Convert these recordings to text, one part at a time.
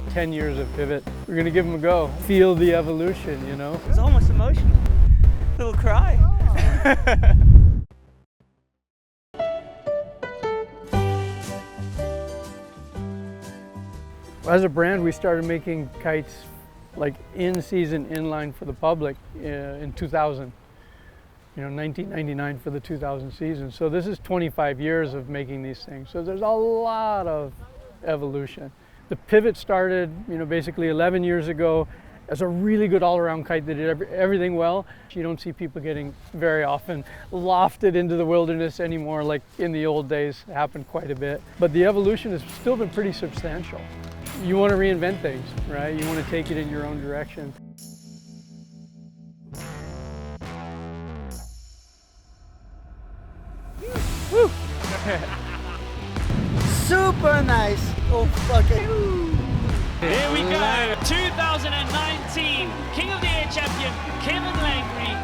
10 years of Pivot. We're gonna give them a go. Feel the evolution, you know? It was almost emotional. Little cry. As a brand, we started making kites like in-season inline for the public in 2000. You know, 1999 for the 2000 season. So this is 25 years of making these things. So there's a lot of evolution. The Pivot started, you know, basically 11 years ago as a really good all-around kite that did everything well. You don't see people getting very often lofted into the wilderness anymore like in the old days. It happened quite a bit. But the evolution has still been pretty substantial. You want to reinvent things, right? You want to take it in your own direction. Woo. Super nice. Oh, fuck it. Here we go. 2019 King of the Air champion, Kevin Langley.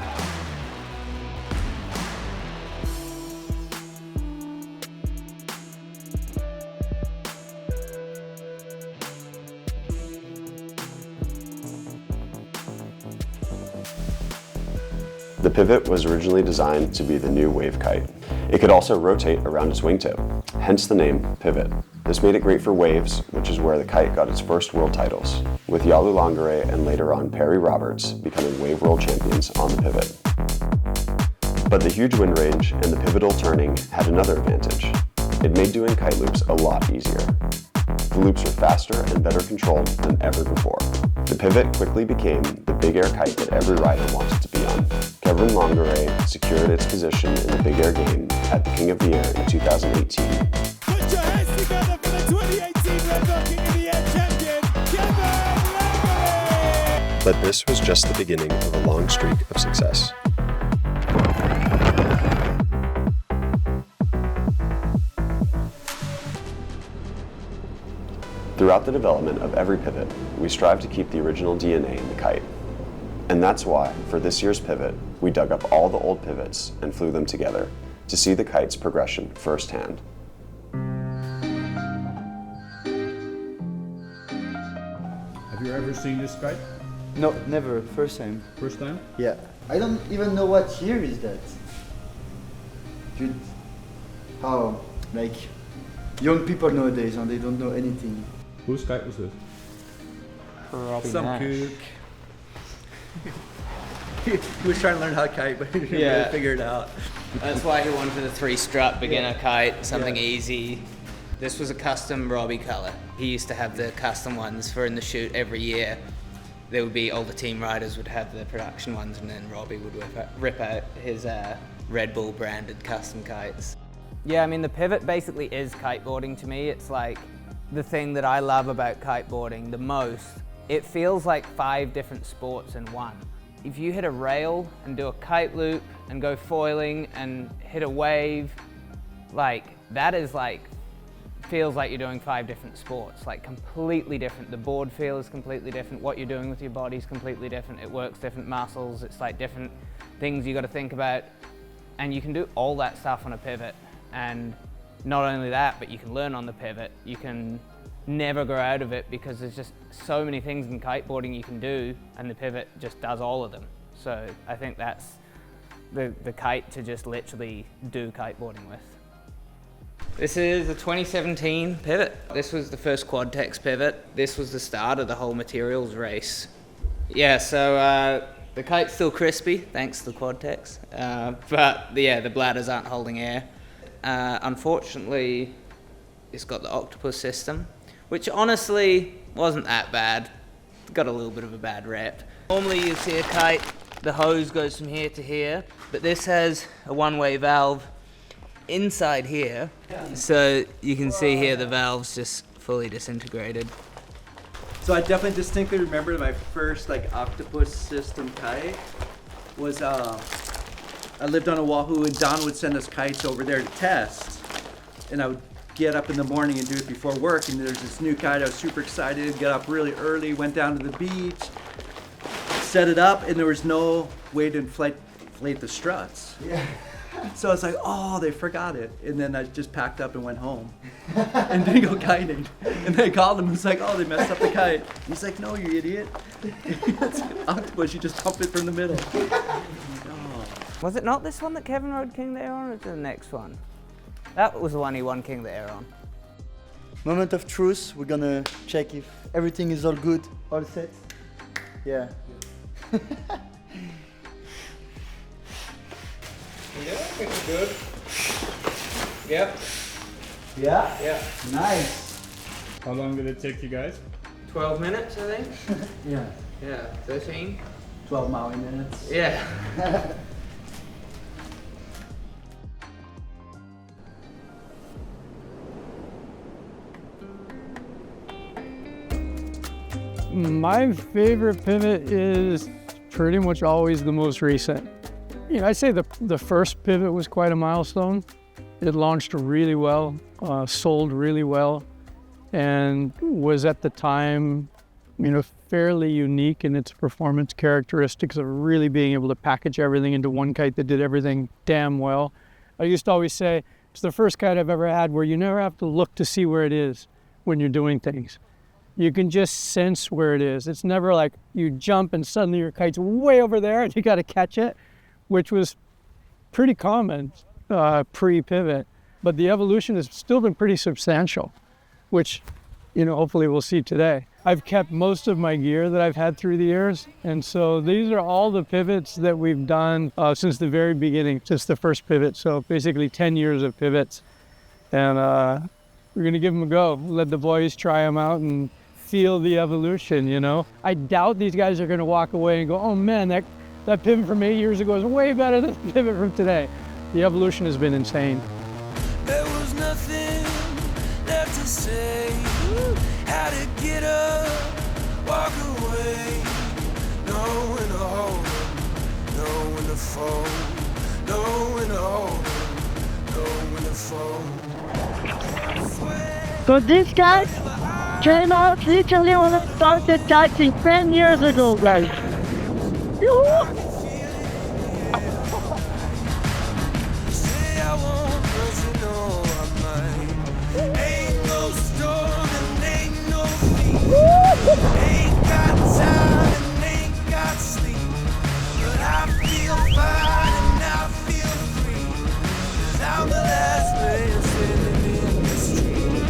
The Pivot was originally designed to be the new wave kite. It could also rotate around its wingtip, hence the name Pivot. This made it great for waves, which is where the kite got its first world titles, with Yalu Langare and later on Perry Roberts becoming wave world champions on the Pivot. But the huge wind range and the pivotal turning had another advantage. It made doing kite loops a lot easier. The loops were faster and better controlled than ever before. The Pivot quickly became the big air kite that every rider wanted to be on. Kevin Langare secured its position in the big air game at the King of the Air in 2018. Put your hands together for the 2018 Red Bull King of the Air champion, Kevin Langare! But this was just the beginning of a long streak of success. Throughout the development of every Pivot, we strive to keep the original DNA in the kite. And that's why, for this year's Pivot, we dug up all the old Pivots and flew them together to see the kite's progression firsthand. Have you ever seen this kite? No, never. First time. First time? Yeah. I don't even know what year is that. Dude, how, like, young people nowadays, and they don't know anything. Whose kite was this? Some kook. He was trying to learn how to kite, but he didn't really figure it out. That's why he wanted a three-strut beginner kite, something easy. This was a custom Robbie color. He used to have the custom ones for in the shoot every year. There would be all the team riders would have the production ones, and then Robbie would rip out his Red Bull branded custom kites. Yeah, I mean the Pivot basically is kiteboarding to me. It's like the thing that I love about kiteboarding the most. It feels like 5 different sports in one. If you hit a rail and do a kite loop and go foiling and hit a wave, like that is like, feels like you're doing 5 different sports, like completely different. The board feel is completely different. What you're doing with your body is completely different. It works different muscles. It's like different things you got to think about. And you can do all that stuff on a Pivot. And not only that, but you can learn on the Pivot. You can never grow out of it because there's just so many things in kiteboarding you can do, and the Pivot just does all of them. So I think that's the kite to just literally do kiteboarding with. This is the 2017 Pivot. This was the first Quad-Tex Pivot. This was the start of the whole materials race. Yeah, so the kite's still crispy, thanks to the Quad-Tex, but yeah, the bladders aren't holding air. Unfortunately, it's got the octopus system, which honestly wasn't that bad. It got a little bit of a bad rep. Normally you see a kite, the hose goes from here to here, but this has a one-way valve inside here. So you can see here the valve's just fully disintegrated. So I definitely distinctly remember my first like octopus system kite was I lived on Oahu, and Don would send us kites over there to test, and I would get up in the morning and do it before work, and there's this new kite. I was super excited, got up really early, went down to the beach, set it up, and there was no way to inflate the struts. Yeah. So I was like, oh, they forgot it. And then I just packed up and went home and didn't go kiting. And then I called him and was like, oh, they messed up the kite. He's like, no, you idiot. It's an octopus, you just dump it from the middle. Was it not this one that Kevin rode King of the Air on, or the next one? That was the one he won King of the Air on. Moment of truth. We're gonna check if everything is all good, all set. Yeah. Yeah, it's good. Yep. Yeah? Yeah. Nice. How long did it take you guys? 12 minutes, I think. Yeah. Yeah, 13. 12 Maui minutes. Yeah. My favorite pivot is pretty much always the most recent. You know, I'd say the first pivot was quite a milestone. It launched really well, sold really well, and was at the time, you know, fairly unique in its performance characteristics of really being able to package everything into one kite that did everything damn well. I used to always say, it's the first kite I've ever had where you never have to look to see where it is when you're doing things. You can just sense where it is. It's never like you jump and suddenly your kite's way over there and you got to catch it, which was pretty common pre-pivot. But the evolution has still been pretty substantial, which, you know, hopefully we'll see today. I've kept most of my gear that I've had through the years. And so these are all the pivots that we've done since the very beginning, since the first pivot. So basically 10 years of pivots. And we're going to give them a go. Let the boys try them out and feel the evolution, you know. I doubt these guys are going to walk away and go, oh man, that pivot from 8 years ago is way better than the pivot from today. The evolution has been insane. There was nothing left to say. How to get up, walk away. Know when to hold on, know when to fold. Know when to hold on, know when to fold. So these guys came out literally when I started kiting 10 years ago, guys. Say I won't, 'cause you know I might. Ain't no storm and ain't no fear. Ain't got time and ain't got sleep. But I feel fine and I feel free. 'Cause I'm the last man standing in the street.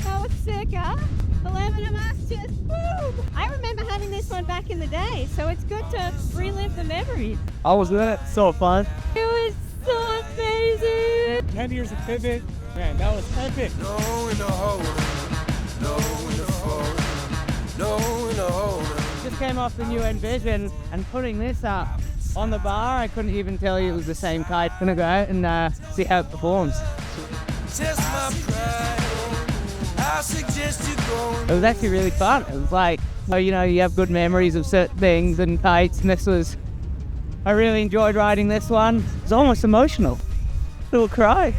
That was sick, huh? 11 Masters, boom! I remember having this one back in the day, so it's good to relive the memories. How was that? So fun. It was so amazing! 10 years of pivot. Man, that was epic. Know when to hold on, know when to fold. Know when to hold on. Just came off the new Envision and putting this up on the bar, I couldn't even tell you it was the same kite. Gonna go out and see how it performs. Test my pride. I suggest you go. It was actually really fun. It was like, you know, you have good memories of certain things and kites, and this was, I really enjoyed riding this one. It was almost emotional. Little cry.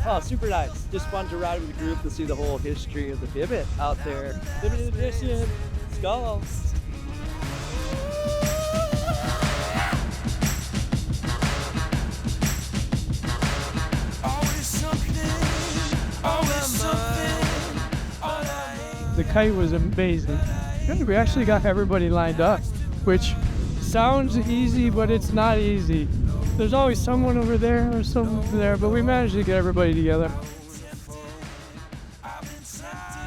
Oh, super nice. Just fun to ride with the group to see the whole history of the pivot out there. Limited edition, skulls. The kite was amazing. We actually got everybody lined up, which sounds easy, but it's not easy. There's always someone over there or someone over there, but we managed to get everybody together.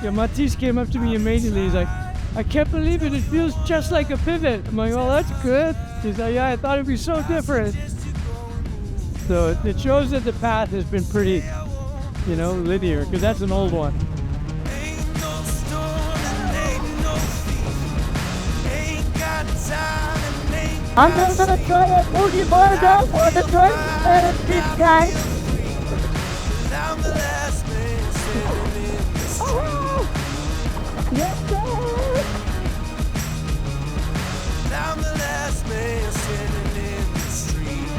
Yeah, Matisse came up to me immediately. He's like, I can't believe it. It feels just like a pivot. I'm like, well, that's good. He's like, yeah, I thought it'd be so different. So it shows that the path has been pretty, you know, linear, because that's an old one. I'm just gonna try a boogie board out for the 26 guys. I'm the last man standing in the street. Yes, sir. I'm the last man standing in the street.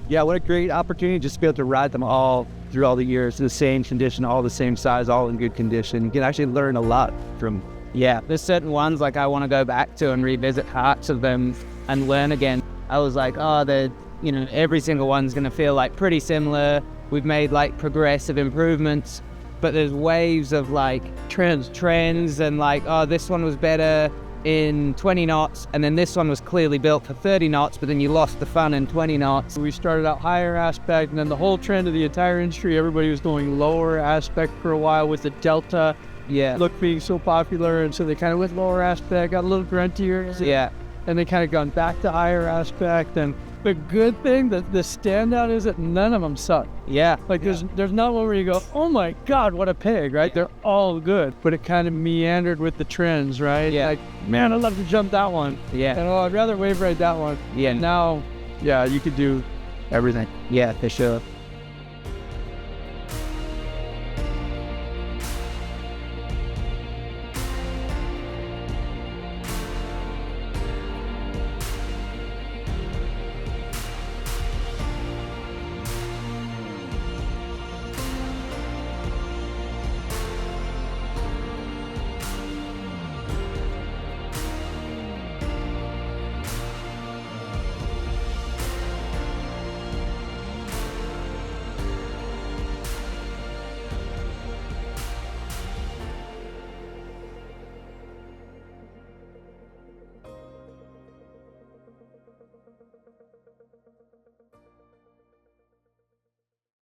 Yeah, what a great opportunity just to be able to ride them all through all the years in the same condition, all the same size, all in good condition. You can actually learn a lot from. Yeah, there's certain ones like I want to go back to and revisit parts of them and learn again. I was like, every single one's going to feel like pretty similar. We've made like progressive improvements, but there's waves of like trends and like, this one was better in 20 knots, and then this one was clearly built for 30 knots, but then you lost the fun in 20 knots. We started out higher aspect, and then the whole trend of the entire industry, everybody was going lower aspect for a while with the Delta look being so popular, and so they kind of went lower aspect, got a little gruntier. Yeah. And they kind of gone back to higher aspect, and the good thing, the standout is that none of them suck. Yeah. Like there's not one where you go, oh my God, what a pig, right? They're all good, but it kind of meandered with the trends, right? Yeah. Like, man, I'd love to jump that one. Yeah. And I'd rather wave ride that one. Yeah. Now, you could do everything. Yeah, for sure.